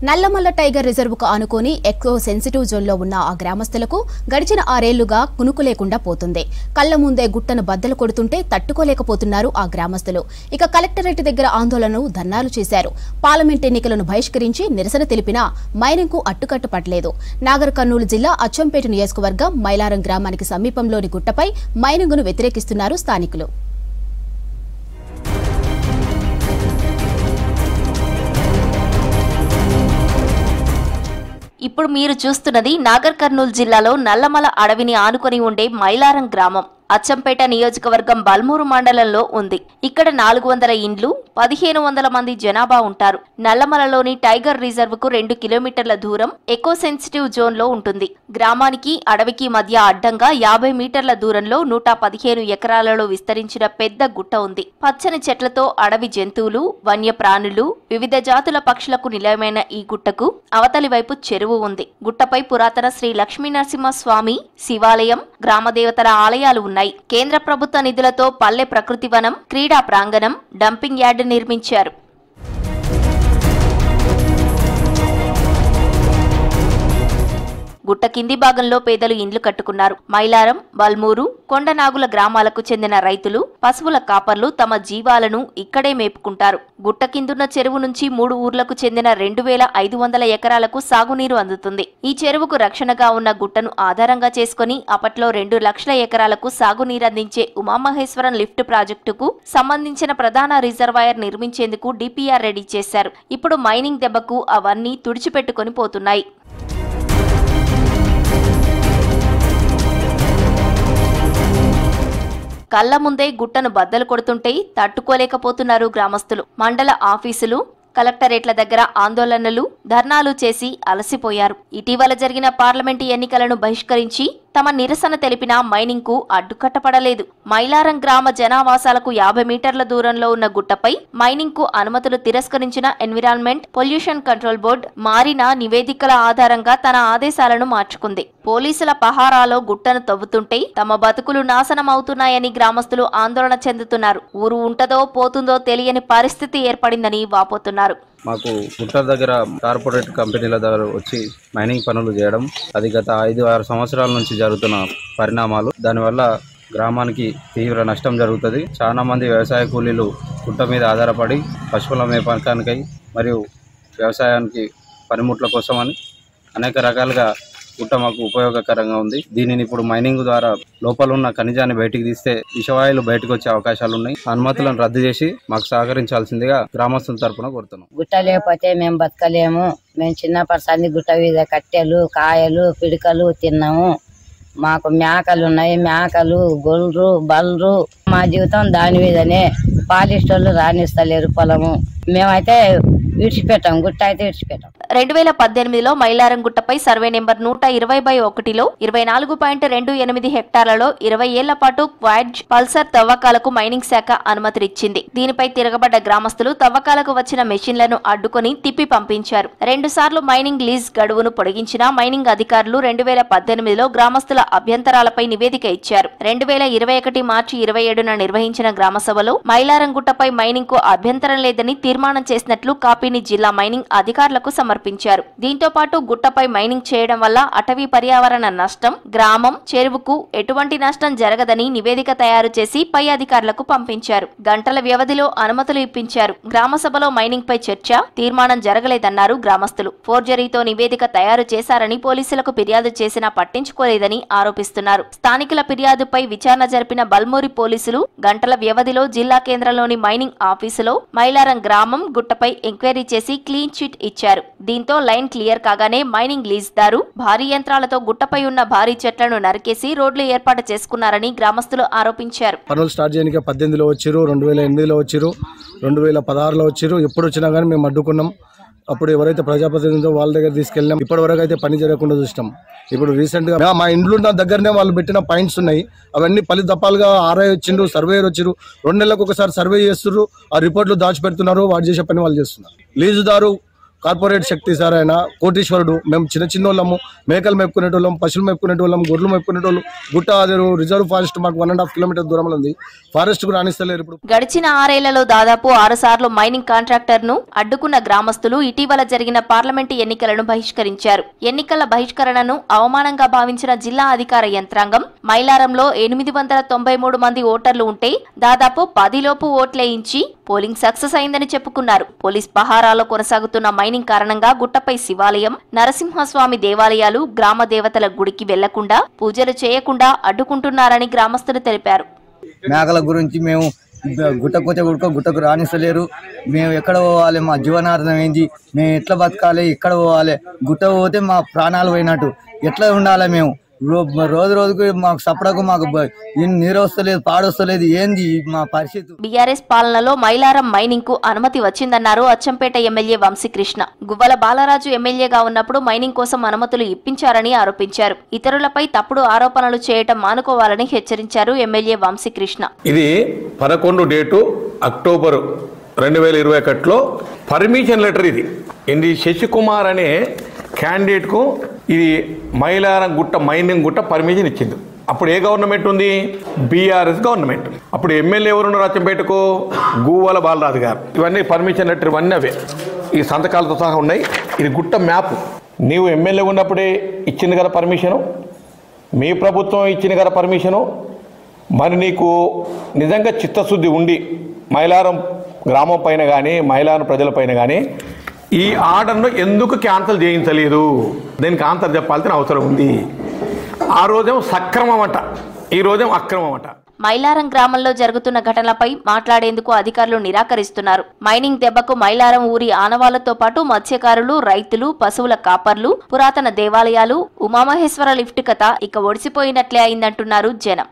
Nallamala tiger reserve కు ఆనుకొని echo sensitive zone లో ఉన్న ఆ గ్రామస్తులకు గడిచిన 6 ఏళ్లుగా కునుకు లేకుండా పోతుంది. కళ్ల ముందే గుట్టను బద్దలు కొడుతుంటే తట్టుకోలేకపోతున్నారు ఆ గ్రామస్తులు. ఇక కలెక్టరేట్ దగ్గర ఆందోళనలు ధర్నాలు చేశారు. పార్లమెంట్ ఎన్నికలను బహిష్కరించి నిరసన తెలిపినా మైనింగ్ కు అట్టుకట్టు పడలేదు. నాగర్ కర్నూలు జిల్లా అచ్చంపేట నియోజకవర్గం మైలారం గ్రామానికి సమీపంలోని గుట్టపై మైనింగ్ ను వ్యతిరేకిస్తున్నారు స్థానికులు. ఇప్పుడు మీరు చూస్తున్నది నాగర్ కర్నూలు జిల్లాలో నల్లమల అడవిని ఆనుకొని ఉండే మైలారం గ్రామం. అచ్చంపేట నియోజకవర్గం బల్మూరు మండలంలో ఉంది. ఇక్కడ 400 ఇండ్లు, 1500 మంది జనాభా ఉంటారు. నల్లమలలోని టైగర్ రిజర్వ్ కు 2 కిలోమీటర్ల దూరం ఎకో సెన్సిటివ్ జోన్ లో ఉంటుంది. గ్రామానికి అడవికి మధ్య అడ్డంగా 50 మీటర్ల దూరంలో 115 ఎకరాలలో విస్తరించిన పెద్ద గుట్ట ఉంది. పచ్చని చెట్లతో అడవి జంతువులు, వన్యప్రాణులు, వివిధ జాతుల పక్షులకు నిలయమైన ఈ గుట్టకు అవతలి వైపు చెరువు ఉంది. గుట్టపై పురాతన శ్రీ లక్ష్మీనరసింహస్వామి శివాలయం, గ్రామదేవతల ఆలయాలు ఉన్నాయి. కేంద్ర ప్రభుత్వ నిధులతో పల్లె ప్రకృతి వనం, క్రీడా ప్రాంగణం, డంపింగ్ యార్డ్ నిర్మించారు. గుట్ట కింది భాగంలో పేదలు ఇండ్లు కట్టుకున్నారు. మైలారం, బల్మూరు, కొండనాగుల గ్రామాలకు చెందిన రైతులు, పశువుల కాపర్లు తమ జీవాలను ఇక్కడే మేపుకుంటారు. గుట్ట కిందున్న చెరువు నుంచి 3 ఊర్లకు చెందిన 2500 ఎకరాలకు సాగునీరు అందుతుంది. ఈ చెరువుకు రక్షణగా ఉన్న గుట్టను ఆధారంగా చేసుకుని అప్పట్లో 2 లక్షల ఎకరాలకు సాగునీరు అందించే ఉమామహేశ్వరం లిఫ్ట్ ప్రాజెక్టుకు సంబంధించిన ప్రధాన రిజర్వాయర్ నిర్మించేందుకు డిపిఆర్ రెడీ చేశారు. ఇప్పుడు మైనింగ్ దెబ్బకు అవన్నీ తుడిచిపెట్టుకుని పోతున్నాయి. కళ్ల ముందే గుట్టను బద్దలు కొడుతుంటే తట్టుకోలేకపోతున్నారు గ్రామస్తులు. మండల ఆఫీసులు, కలెక్టరేట్ల దగ్గర ఆందోళనలు, ధర్నాలు చేసి అలసిపోయారు. ఇటీవల జరిగిన పార్లమెంటు ఎన్నికలను బహిష్కరించి తమ నిరసన తెలిపిన మైనింగ్ కు అడ్డుకట్టపడలేదు. మైలారం గ్రామ జనావాసాలకు 50 మీటర్ల దూరంలో ఉన్న గుట్టపై మైనింగ్ కు అనుమతులు తిరస్కరించిన ఎన్విరాన్మెంట్ పొల్యూషన్ కంట్రోల్ బోర్డు మారిన నివేదికల ఆధారంగా తన ఆదేశాలను మార్చుకుంది. పోలీసుల పహారాలో గుట్టను తవ్వుతుంటే తమ బతుకులు నాశనం అవుతున్నాయని గ్రామస్తులు ఆందోళన చెందుతున్నారు. ఊరు ఉంటదో పోతుందో తెలియని పరిస్థితి ఏర్పడిందని వాపోతున్నారు. మాకు గుట్ట దగ్గర కార్పొరేట్ కంపెనీల దగ్గర వచ్చి మైనింగ్ పనులు చేయడం, అది గత 5-6 సంవత్సరాల నుంచి జరుగుతున్న పరిణామాలు. దానివల్ల గ్రామానికి తీవ్ర నష్టం జరుగుతుంది. చాలా మంది వ్యవసాయ కూలీలు గుట్ట మీద ఆధారపడి పశువుల మేపకానికై మరియు వ్యవసాయానికి పనిముట్ల కోసమని అనేక రకాలుగా గుట్ట మాకు ఉపయోగకరంగా ఉంది. దీనిని ఇప్పుడు మైనింగ్ ద్వారా లోపల ఉన్న ఖనిజాన్ని బయటికి తీస్తే విషవాయువులు బయటకు వచ్చే అవకాశాలు ఉన్నాయి. అనుమతులను రద్దు చేసి మాకు సహకరించాల్సిందిగా గ్రామస్తుల తరఫున కోరుతున్నాం. గుట్ట లేకపోతే మేము బతకలేము. మేము చిన్నప్పటి గుట్ట మీద కట్టెలు, కాయలు, పిడికలు తిన్నాము. మాకు మేకలు ఉన్నాయి. మేకలు, గొల్లు, బల్లు. మా జీవితం దాని మీదనే. పాలిస్టర్లు రాణిస్తలేరు పొలము. మేమైతే విడిచిపెట్టాం. గుట్ట అయితే విడిచిపెట్టాం. 2018లో మైలారం గుట్టపై సర్వే నెంబర్ 120/1లో 24.28 హెక్టార్లలో 20 ఏళ్ల పాటు క్వాడ్జ్, పల్సర్ తవ్వకాలకు మైనింగ్ శాఖ అనుమతినిచ్చింది. దీనిపై తిరగబడ్డ గ్రామస్తులు తవ్వకాలకు వచ్చిన మెషిన్లను అడ్డుకుని తిప్పి పంపించారు. 2 సార్లు మైనింగ్ లీజ్ గడువును పొడిగించిన మైనింగ్ అధికారులు 2018లో గ్రామస్తుల అభ్యంతరాలపై నివేదిక ఇచ్చారు. 2021 మార్చి 27న నిర్వహించిన గ్రామసభలో మైలారం గుట్టపై మైనింగ్ కు అభ్యంతరం లేదని తీర్మానం చేసినట్లు కాపీని జిల్లా మైనింగ్ అధికారులకు సమర్పించారు. దీంతో పాటు గుట్టపై మైనింగ్ చేయడం వల్ల అటవీ పర్యావరణ నష్టం, గ్రామం, చెరువుకు ఎటువంటి నష్టం జరగదని నివేదిక తయారు చేసి పై అధికారులకు పంపించారు. గంటల వ్యవధిలో అనుమతులు ఇప్పించారు. గ్రామ సభలో మైనింగ్ పై చర్చ, తీర్మానం జరగలేదన్నారు గ్రామస్తులు. ఫోర్జరీతో నివేదిక తయారు చేశారని పోలీసులకు ఫిర్యాదు చేసినా పట్టించుకోలేదని ఆరోపిస్తున్నారు. స్థానికుల ఫిర్యాదుపై విచారణ జరిపిన బల్మూరి పోలీసులు గంటల వ్యవధిలో జిల్లా కేంద్రంలోని మైనింగ్ ఆఫీసులో మైలారం గ్రామం గుట్టపై ఎంక్వైరీ చేసి క్లీన్ చిట్ ఇచ్చారు. దీంతో లైన్ క్లియర్ కాగానే మైనింగ్ లీజ్దారు భారీ యంత్రాలతో గుట్టపై ఉన్న భారీ చెట్లను నరికేసి రోడ్లు ఏర్పాటు చేసుకున్నారని గ్రామస్తులు ఆరోపించారు. పనులు స్టార్ట్ చేయడానికి 18లో వచ్చారు, 2008లో వచ్చారు, 2016లో వచ్చారు. ఎప్పుడు వచ్చినా కానీ మేము అడ్డుకున్నాం. అప్పుడు ఎవరైతే ప్రజాప్రతినిధులు వాళ్ళ దగ్గర తీసుకెళ్ళినాం. ఇప్పటి వరకు అయితే పని జరగకుండా చూసినాం. ఇప్పుడు రీసెంట్ గా మా ఇండ్లున్న దగ్గరనే వాళ్ళు పెట్టిన పాయింట్స్ ఉన్నాయి. అవన్నీ పలు దప్పాలుగా ఆర్ఐ వచ్చిండ్రు, సర్వేయర్ వచ్చారు. 2 నెలలకు ఒకసారి సర్వే చేస్తున్నారు. ఆ రిపోర్ట్లు దాచిపెడుతున్నారు. వాడు చేసే పని వాళ్ళు చేస్తున్నారు. లీజుదారు కార్పొరేట్ శక్తి సార్ ఆయన కోటీశ్వరుడు. మేము చిన్న వాళ్ళము, మేకలు మేపుకునేటోళ్ళం, పశువులు మేపుకునేటోళ్ళం, గొర్రెలు మేపుకునేటోళ్ళు. గుట్ట రిజర్వ్ ఫారెస్ట్ మాకు 1.5 కిలోమీటర్ దూరంలో ఉంది. ఫారెస్ట్ కూడా రాణిస్తలేరు. ఇప్పుడు గడిచిన 6 ఏళ్లలో దాదాపు 6 సార్లు మైనింగ్ కాంట్రాక్టర్ ను అడ్డుకున్న గ్రామస్తులు ఇటీవల జరిగిన పార్లమెంటు ఎన్నికలను బహిష్కరించారు. ఎన్నికల బహిష్కరణను అవమానంగా భావించిన జిల్లా అధికార యంత్రాంగం మైలారంలో 893 మంది ఓటర్లు ఉంటే దాదాపు 10 లోపు ఓట్లేయించి పోలింగ్ సక్సెస్ అయిందని చెప్పుకున్నారు. పోలీస్ పహారాలో కొనసాగుతున్న మైనింగ్ కారణంగా గుట్టపై శివాలయం, నరసింహస్వామి దేవాలయాలు, గ్రామ దేవతల గుడికి వెళ్లకుండా పూజలు చేయకుండా అడ్డుకుంటున్నారని గ్రామస్తులు తెలిపారు. మేకల గురించి మేము గుట్టకు రాణిస్తలేరు. మేము ఎక్కడ పోవాలి, మా జీవనార్థం ఏంటి, మేము ఎట్లా బతకాలి, ఎక్కడ పోవాలి, గుట్ట పోతే మా ప్రాణాలు పోయినట్టు ఎట్లా ఉండాలి. మేము రోజుకు మాకు సపడకు మాకు నీరు వస్తలేదు, పాడొస్తలేదు, ఏంది మా పరిస్థితి. బీఆర్ఎస్ పాలనలో మైలారం మైనింగ్ కు అనుమతి వచ్చిందన్నారు అచ్చంపేట ఎమ్మెల్యే వంశీకృష్ణ. గువ్వల బాలరాజు ఎమ్మెల్యేగా ఉన్నప్పుడు మైనింగ్ కోసం అనుమతులు ఇప్పించారని ఆరోపించారు. ఇతరులపై తప్పుడు ఆరోపణలు చేయటం మానుకోవాలని హెచ్చరించారు ఎమ్మెల్యే వంశీకృష్ణ. ఇది 11 డేటు అక్టోబర్ 2021లో పర్మిషన్ లెటర్. ఇది శశికుమార్ అనే క్యాండిడేట్కు ఇది మైలారం గుట్ట మైనింగ్ గుట్ట పర్మిషన్ ఇచ్చింది. అప్పుడు ఏ గవర్నమెంట్ ఉంది? BRS government. అప్పుడు ఎమ్మెల్యే ఎవరున్నారు అచ్చంపేటకు? గువ్వల బాలరాజు గారు. ఇవన్నీ పర్మిషన్ లెటర్, ఇవన్నీ అవే ఈ సంతకాలతో సహా ఉన్నాయి. ఇది గుట్ట మ్యాప్. నీవు ఎమ్మెల్యే ఉన్నప్పుడే ఇచ్చింది కదా పర్మిషను, మీ ప్రభుత్వం ఇచ్చింది కదా పర్మిషను. మరి నీకు నిజంగా చిత్తశుద్ధి ఉండి మైలారం గ్రామం పైన కానీ మైలారం ప్రజల పైన కానీ ఈ ఆర్డర్ను ఎందుకు క్యాన్సిల్ చేయించలేదు? దీనికి ఆన్సర్ చెప్పాల్సిన అవసరం ఉంది. ఆ రోజేమో సక్రమం అంట, ఈ రోజేమో అక్రమం అంట. మైలారం గ్రామంలో జరుగుతున్న ఘటనలపై మాట్లాడేందుకు అధికారులు నిరాకరిస్తున్నారు. మైనింగ్ దెబ్బకు మైలారం ఊరి ఆనవాళ్లతో పాటు మత్స్యకారులు, రైతులు, పశువుల కాపర్లు, పురాతన దేవాలయాలు, ఉమామహేశ్వర లిఫ్ట్ కథ ఇక ఒడిసిపోయినట్లే అయిందంటున్నారు జనం.